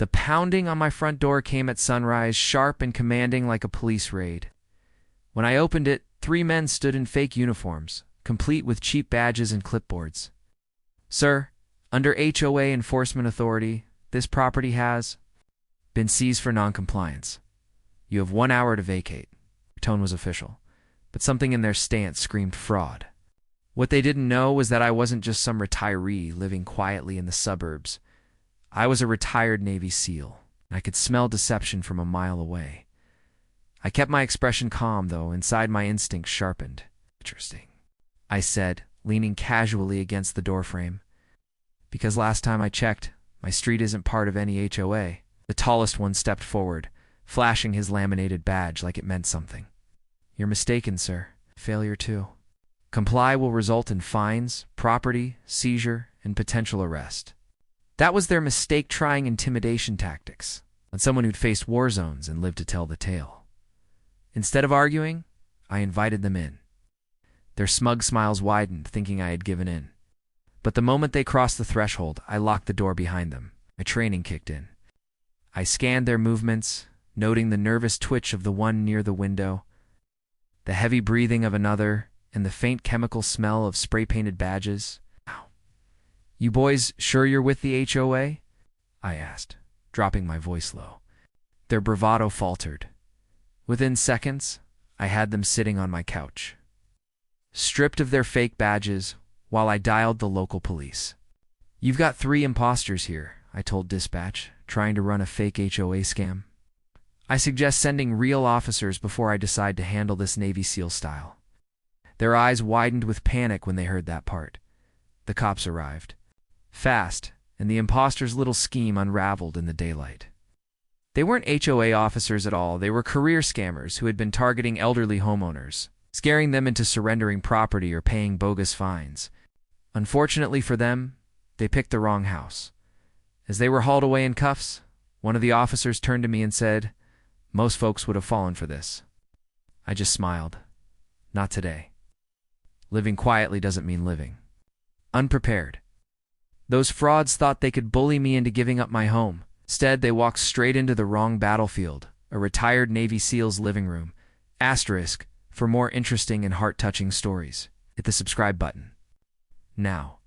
The pounding on my front door came at sunrise, sharp and commanding like a police raid. When I opened it, 3 men stood in fake uniforms, complete with cheap badges and clipboards. "Sir, under HOA enforcement authority, this property has been seized for noncompliance. You have 1 hour to vacate." Their tone was official, but something in their stance screamed fraud. What they didn't know was that I wasn't just some retiree living quietly in the suburbs. I was a retired Navy SEAL, and I could smell deception from a mile away. I kept my expression calm, though, inside my instincts sharpened. "Interesting," I said, leaning casually against the doorframe. "Because last time I checked, my street isn't part of any HOA. The tallest one stepped forward, flashing his laminated badge like it meant something. "You're mistaken, sir. Failure to comply will result in fines, property, seizure, and potential arrest." That was their mistake-trying intimidation tactics on someone who'd faced war zones and lived to tell the tale. Instead of arguing, I invited them in. Their smug smiles widened, thinking I had given in. But the moment they crossed the threshold, I locked the door behind them. My training kicked in. I scanned their movements, noting the nervous twitch of the one near the window, the heavy breathing of another, and the faint chemical smell of spray-painted badges. "You boys sure you're with the HOA?" I asked, dropping my voice low. Their bravado faltered. Within seconds, I had them sitting on my couch, stripped of their fake badges, while I dialed the local police. "You've got 3 imposters here," I told dispatch, trying to run a fake HOA scam. "I suggest sending real officers before I decide to handle this Navy SEAL style." Their eyes widened with panic when they heard that part. The cops arrived. Fast, and the imposters' little scheme unraveled in the daylight. They weren't HOA officers at all. They were career scammers who had been targeting elderly homeowners, scaring them into surrendering property or paying bogus fines. Unfortunately for them, they picked the wrong house. As they were hauled away in cuffs, one of the officers turned to me and said, "Most folks would have fallen for this." I just smiled. Not today. Living quietly doesn't mean living unprepared. Those frauds thought they could bully me into giving up my home. Instead, they walked straight into the wrong battlefield, a retired Navy SEAL's living room. *, for more interesting and heart-touching stories, hit the subscribe button now.